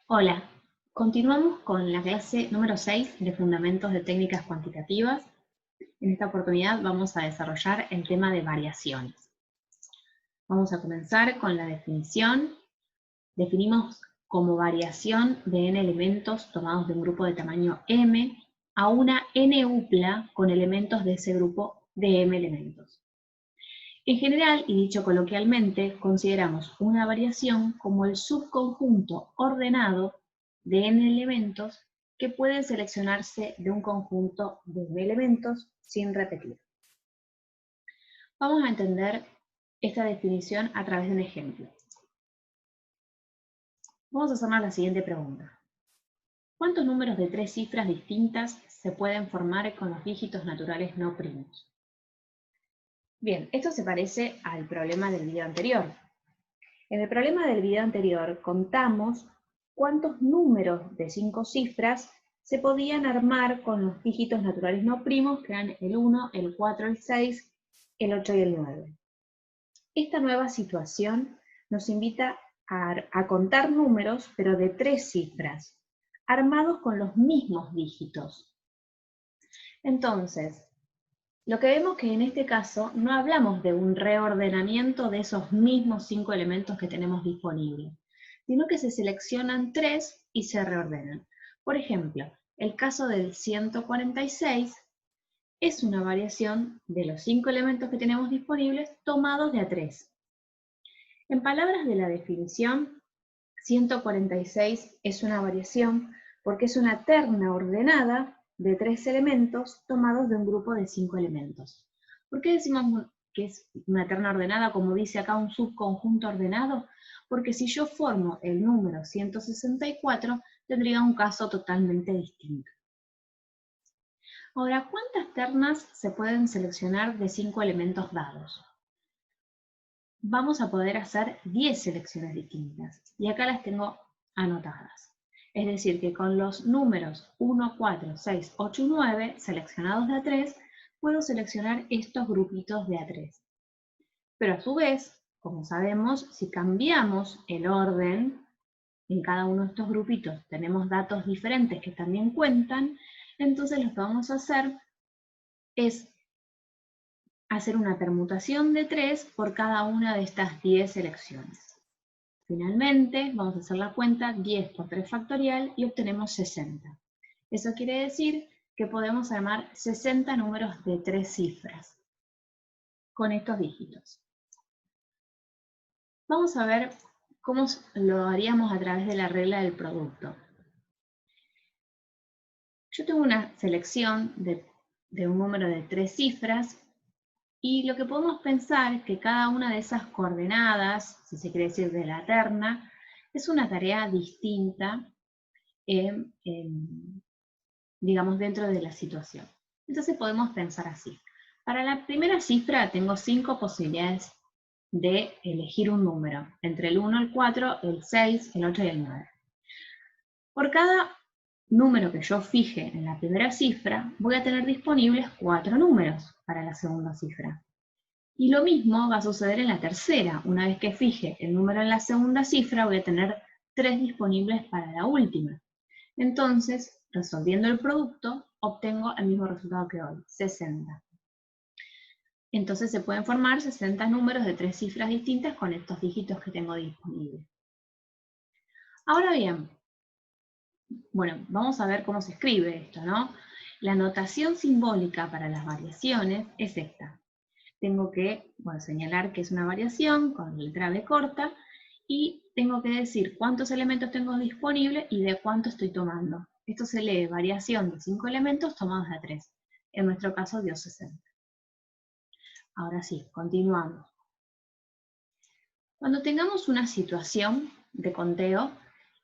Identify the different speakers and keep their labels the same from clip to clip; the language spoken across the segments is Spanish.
Speaker 1: Hola, continuamos con la clase número 6 de Fundamentos de Técnicas Cuantitativas. En esta oportunidad vamos a desarrollar el tema de variaciones. Vamos a comenzar con la definición. Definimos como variación de n elementos tomados de un grupo de tamaño m a una n upla con elementos de ese grupo de m elementos. En general, y dicho coloquialmente, consideramos una variación como el subconjunto ordenado de n elementos que pueden seleccionarse de un conjunto de elementos sin repetir. Vamos a entender esta definición a través de un ejemplo. Vamos a hacernos la siguiente pregunta. ¿Cuántos números de 3 cifras distintas se pueden formar con los dígitos naturales no primos? Bien, esto se parece al problema del video anterior. En el problema del video anterior contamos cuántos números de 5 cifras se podían armar con los dígitos naturales no primos, que eran el 1, el 4, el 6, el 8 y el 9. Esta nueva situación nos invita a contar números, pero de 3 cifras, armados con los mismos dígitos. Entonces, lo que vemos que en este caso no hablamos de un reordenamiento de esos mismos 5 elementos que tenemos disponibles, sino que se seleccionan 3 y se reordenan. Por ejemplo, el caso del 146 es una variación de los 5 elementos que tenemos disponibles tomados de a 3. En palabras de la definición, 146 es una variación porque es una terna ordenada de 3 elementos tomados de un grupo de 5 elementos. ¿Por qué decimos que es una terna ordenada, como dice acá un subconjunto ordenado? Porque si yo formo el número 164, tendría un caso totalmente distinto. Ahora, ¿cuántas ternas se pueden seleccionar de 5 elementos dados? Vamos a poder hacer 10 selecciones distintas, y acá las tengo anotadas. Es decir, que con los números 1, 4, 6, 8 y 9 seleccionados de A3, puedo seleccionar estos grupitos de A3. Pero a su vez, como sabemos, si cambiamos el orden, en cada uno de estos grupitos tenemos datos diferentes que también cuentan, entonces lo que vamos a hacer es hacer una permutación de 3 por cada una de estas 10 selecciones. Finalmente, vamos a hacer la cuenta 10 por 3 factorial y obtenemos 60. Eso quiere decir que podemos armar 60 números de 3 cifras con estos dígitos. Vamos a ver cómo lo haríamos a través de la regla del producto. Yo tengo una selección de un número de 3 cifras y lo que podemos pensar es que cada una de esas coordenadas, si se quiere decir de la terna, es una tarea distinta digamos, dentro de la situación. Entonces podemos pensar así. Para la primera cifra tengo 5 posibilidades de elegir un número, entre el 1, el 4, el 6, el 8 y el 9. Por cada número que yo fije en la primera cifra, voy a tener disponibles 4 números para la segunda cifra. Y lo mismo va a suceder en la tercera. Una vez que fije el número en la segunda cifra, voy a tener 3 disponibles para la última. Entonces, resolviendo el producto, obtengo el mismo resultado que hoy, 60. Entonces se pueden formar 60 números de 3 cifras distintas con estos dígitos que tengo disponibles. Ahora bien, bueno, vamos a ver cómo se escribe esto, ¿no? La notación simbólica para las variaciones es esta. Tengo que, señalar que es una variación con letra B corta y tengo que decir cuántos elementos tengo disponibles y de cuánto estoy tomando. Esto se lee variación de 5 elementos tomados de 3. En nuestro caso dio 60. Ahora sí, continuamos. Cuando tengamos una situación de conteo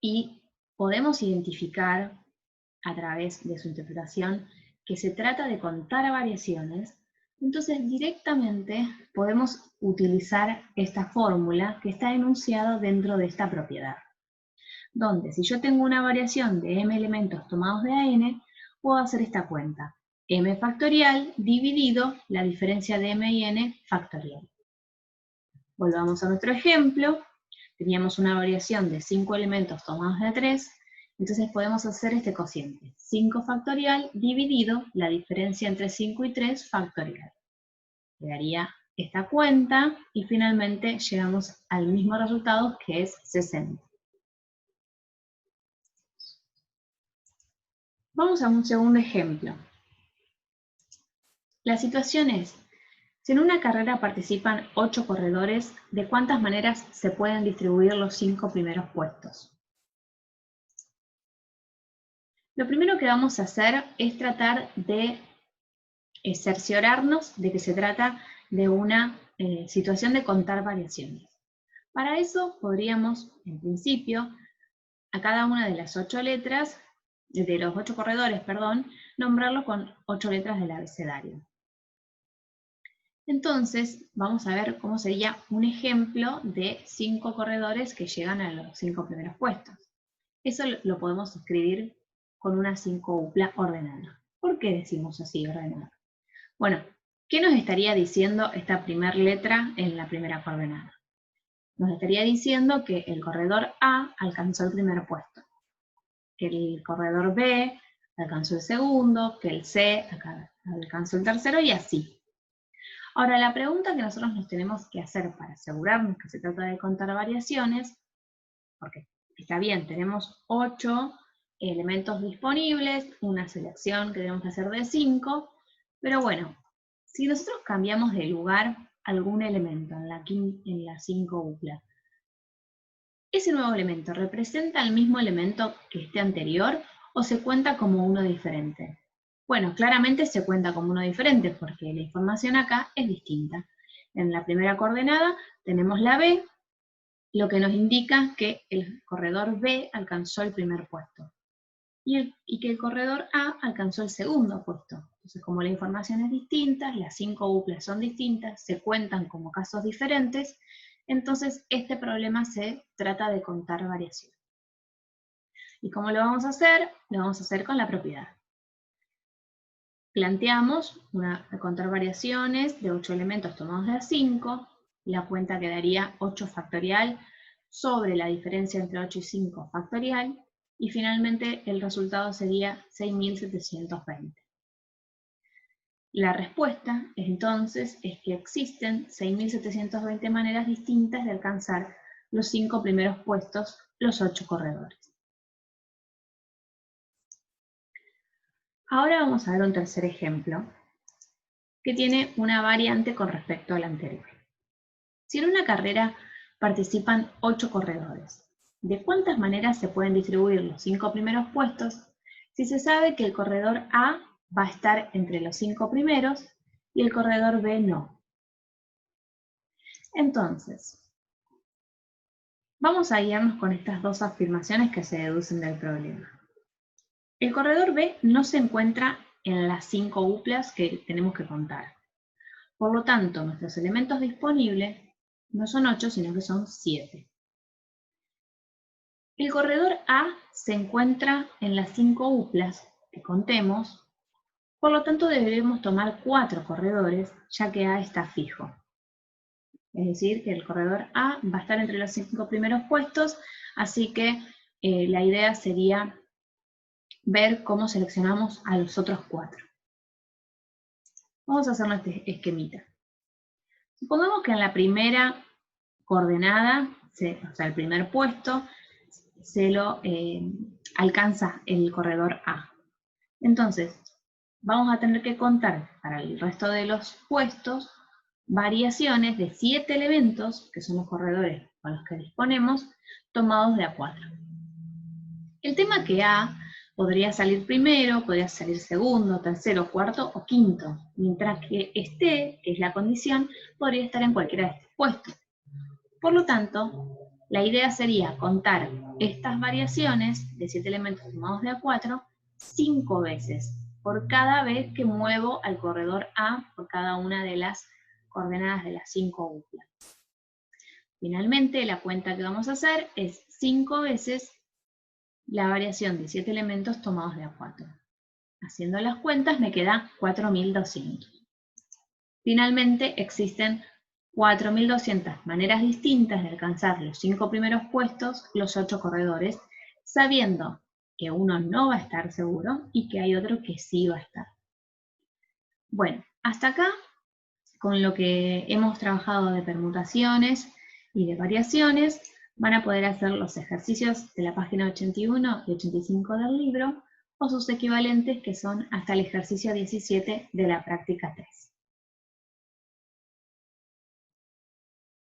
Speaker 1: y podemos identificar a través de su interpretación que se trata de contar variaciones, entonces directamente podemos utilizar esta fórmula que está enunciada dentro de esta propiedad. Donde si yo tengo una variación de m elementos tomados de a n, puedo hacer esta cuenta. M factorial dividido la diferencia de m y n factorial. Volvamos a nuestro ejemplo. teníamos una variación de 5 elementos tomados de 3, entonces podemos hacer este cociente. 5 factorial dividido la diferencia entre 5 y 3 factorial. Quedaría esta cuenta y finalmente llegamos al mismo resultado que es 60. Vamos a un segundo ejemplo. La situación es, si en una carrera participan 8 corredores, ¿de cuántas maneras se pueden distribuir los 5 primeros puestos? Lo primero que vamos a hacer es tratar de cerciorarnos de que se trata de una situación de contar variaciones. Para eso podríamos, en principio, a cada una de las 8 letras, de los 8 corredores, perdón, nombrarlo con 8 letras del abecedario. Entonces, vamos a ver cómo sería un ejemplo de 5 corredores que llegan a los 5 primeros puestos. Eso lo podemos escribir con una 5-upla ordenada. ¿Por qué decimos así, ordenada? Bueno, ¿qué nos estaría diciendo esta primera letra en la primera coordenada? Nos estaría diciendo que el corredor A alcanzó el primer puesto, que el corredor B alcanzó el segundo, que el C alcanzó el tercero y así. Ahora, la pregunta que nosotros nos tenemos que hacer para asegurarnos que se trata de contar variaciones, porque está bien, tenemos 8 elementos disponibles, una selección que tenemos que hacer de 5, pero bueno, si nosotros cambiamos de lugar algún elemento en la 5-upla, ¿ese nuevo elemento representa el mismo elemento que este anterior o se cuenta como uno diferente? Bueno, claramente se cuenta como uno diferente porque la información acá es distinta. En la primera coordenada tenemos la B, lo que nos indica que el corredor B alcanzó el primer puesto y que el corredor A alcanzó el segundo puesto. Entonces, como la información es distinta, las 5 uplas son distintas, se cuentan como casos diferentes, entonces este problema se trata de contar variaciones. ¿Y cómo lo vamos a hacer? Lo vamos a hacer con la propiedad. Planteamos contar variaciones de 8 elementos tomados de a 5, la cuenta quedaría 8 factorial sobre la diferencia entre 8 y 5 factorial, y finalmente el resultado sería 6.720. La respuesta, entonces, es que existen 6.720 maneras distintas de alcanzar los 5 primeros puestos, los 8 corredores. Ahora vamos a ver un tercer ejemplo, que tiene una variante con respecto al anterior. Si en una carrera participan 8 corredores, ¿de cuántas maneras se pueden distribuir los 5 primeros puestos si se sabe que el corredor A va a estar entre los 5 primeros y el corredor B no? Entonces, vamos a guiarnos con estas dos afirmaciones que se deducen del problema. El corredor B no se encuentra en las 5 uplas que tenemos que contar. Por lo tanto, nuestros elementos disponibles no son 8, sino que son 7. El corredor A se encuentra en las 5 uplas que contemos, por lo tanto deberemos tomar 4 corredores, ya que A está fijo. Es decir, que el corredor A va a estar entre los 5 primeros puestos, así que la idea sería ver cómo seleccionamos a los otros 4. Vamos a hacer este esquemita. Supongamos que en la primera coordenada, o sea, el primer puesto, se lo alcanza el corredor A. Entonces, vamos a tener que contar para el resto de los puestos variaciones de 7 elementos, que son los corredores con los que disponemos, tomados de A4. El tema es que A podría salir primero, podría salir segundo, tercero, cuarto o quinto, mientras que este, que es la condición, podría estar en cualquiera de estos puestos. Por lo tanto, la idea sería contar estas variaciones de 7 elementos tomados de A4 5 veces, por cada vez que muevo al corredor A por cada una de las coordenadas de las 5 uplas. Finalmente, la cuenta que vamos a hacer es 5 veces la variación de 7 elementos tomados de A4. Haciendo las cuentas me queda 4.200. Finalmente, existen 4.200 maneras distintas de alcanzar los 5 primeros puestos, los 8 corredores, sabiendo que uno no va a estar seguro y que hay otro que sí va a estar. Bueno, hasta acá, con lo que hemos trabajado de permutaciones y de variaciones, van a poder hacer los ejercicios de la página 81 y 85 del libro, o sus equivalentes, que son hasta el ejercicio 17 de la práctica 3.